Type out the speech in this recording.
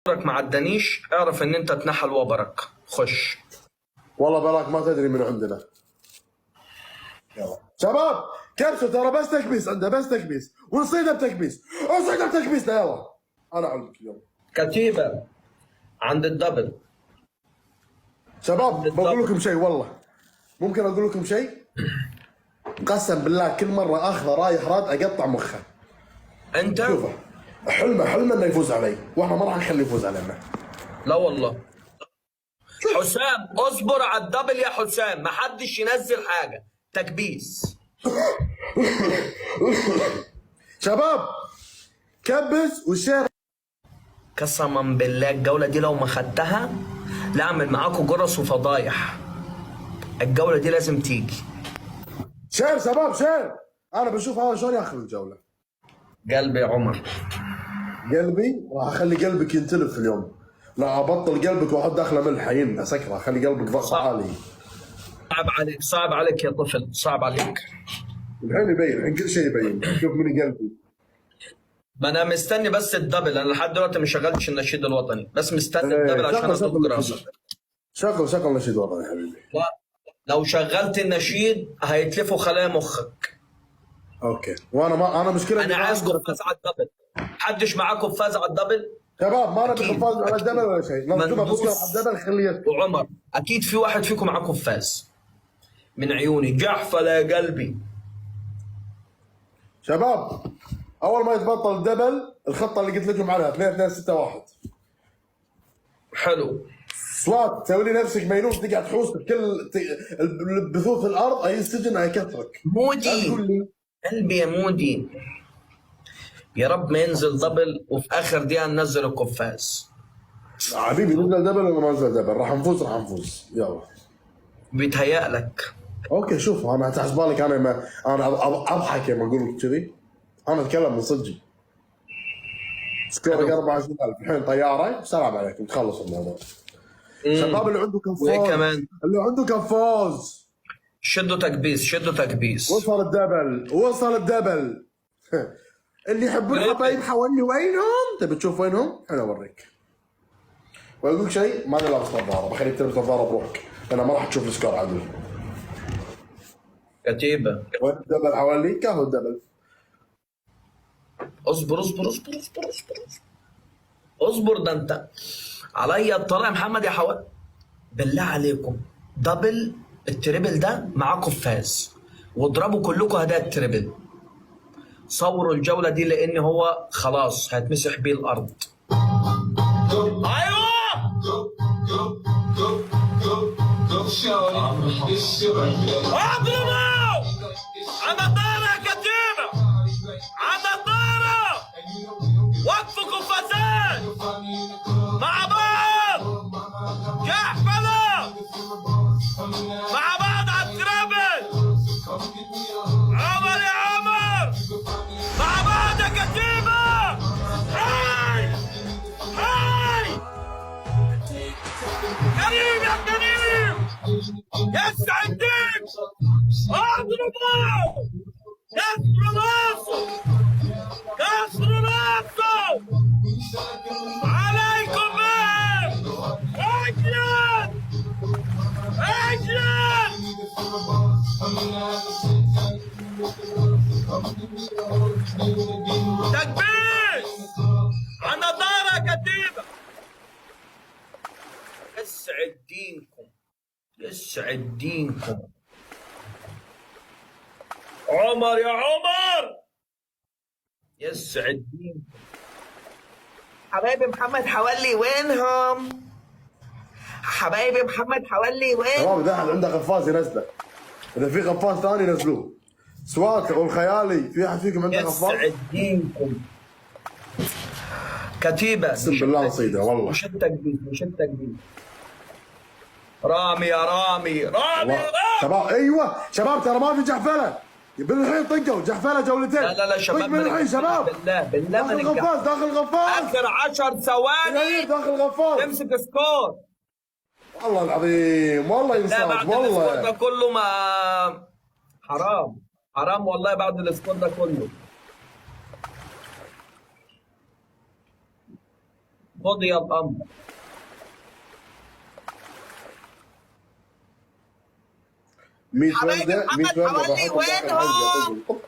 ما عدانيش اعرف ان انت تنحل وبرك. خش. والله بلاك ما تدري من عندنا. يلا شباب كبسوا ترى بس تكبيس عنده بس تكبيس ونصيده بتكبيس ونصيده بتكبيس. يلا انا عندك اليوم كتيبة عند الدبل. شباب بقول لكم شيء والله ممكن اقول لكم شيء. قسم بالله كل مره اخذه رايح راد اقطع مخه. انت شوفه حلمه انه يفوز علي واحنا ما راح نخليه يفوز علينا. لا والله. حسام اصبر على الدبل يا حسام، ما حدش ينزل حاجه. تكبيس. شباب كبس وشير. قسما بالله الجوله دي لو ما خدتها لا اعمل معاكم جرس وفضايح. الجوله دي لازم تيجي. شير شباب شير. انا بشوف هذا شلون ياخذ الجوله. قلبي يا عمر. قلبي راح اخلي قلبك ينتلف اليوم. لا ابطل قلبك واحط داخله ملح اسكره اخلي قلبك ضغط عالي. صعب عليك صعب عليك يا طفل، صعب عليك. الحين يبين الحين كل شيء يبين. شوف من قلبي. ما انا مستني بس الدبل، انا لحد دلوقتي ما شغلتش النشيد الوطني بس مستني الدبل عشان اضرب راسك. شغل نشيد وطني حبيبي. لو شغلت النشيد هيتلفوا خلايا مخك. اوكي وانا انا مشكلة انا عايز قفاز على الدبل. محدش معاه قفاز على الدبل؟ شباب ما نبي قفاز على الدبل ولا شيء. لو تبغى بكره على الدبل خليه يسكت. وعمر اكيد في واحد فيكم معاه قفاز. من عيوني جحفل يا قلبي. شباب اول ما يتبطل الدبل الخطه اللي قلت لكم عليها 2 2 6 1. حلو. صوات تسوي لي نفسك مينوس تقعد تحوس بكل بثوث الارض اي سجن يكثرك. مودي قلبي يا مودي. يا رب ما ينزل دبل وفي اخر دقيقه ننزل القفاز. حبيبي نزل دبل ولا ما نزل دبل راح نفوز يلا. بيتهيأ لك. اوكي شوف انا تحسبالك انا اضحك لما اقول لك كذي. انا اتكلم من صدقي. سكورك 24,000 الحين طياره سلام عليكم تخلص الموضوع. شباب اللي عنده كفوز اللي عنده كفوز شدوا تكبيس. وصل الدبل اللي يحبون حبايب حولي وينهم؟ تبي تشوف وينهم؟ انا اوريك. واقول لك شيء ماني لابس نظاره بخليك تلبس نظاره بروحك انا ما راح تشوف السكور عدل. كتيبه وين الدبل حوالي؟ كهو الدبل. اصبر ده انت عليا الطلاق يا محمد يا حوال. بالله عليكم دبل التريبل ده معاه قفاز واضربوا كلكم هدايا التريبل. صوروا الجوله دي لان هو خلاص هيتمسح بيه الارض. ايوه اضربوا على الطاره يا كتيبه على الطاره. وقفوا قفازات مع بعض. جحفله مع بعض على الترابل. عمر يا عمر مع بعض يا كتيبه. هاي كريم يا كريم يسعد الدين. اضربوا كسر راسه عليكم بهم. اجلد تكبيس على دار كتيبه. يسعد دينكم. عمر يا عمر يسعد دينكم. حبايبي محمد حوالي وينهم؟ حبايبي محمد حوالي وين؟ تمام ده عنده قفاز ينزله. اذا في قفاز ثاني نزلوه. سواك والخيالي في احد فيكم عنده قفاز؟ يسعد دينكم. كتيبه اقسم بالله نصيده والله. مش التكبير رامي يا رامي. شباب ايوه شباب ترى ما في جحفله. بالحين طقوا جحفله جولتين. لا شباب من الحين شباب. بالله داخل غفاز اخر 10 ثواني داخل غفاز امسك سكور. والله العظيم والله لا بعد والله السكور ده كله ما حرام والله بعد السكور ده كله. خد يا الامر. 100 حبايبي ورده، 100 محمد ورده حوالي بحطهم داخل وينهم؟ حلقه.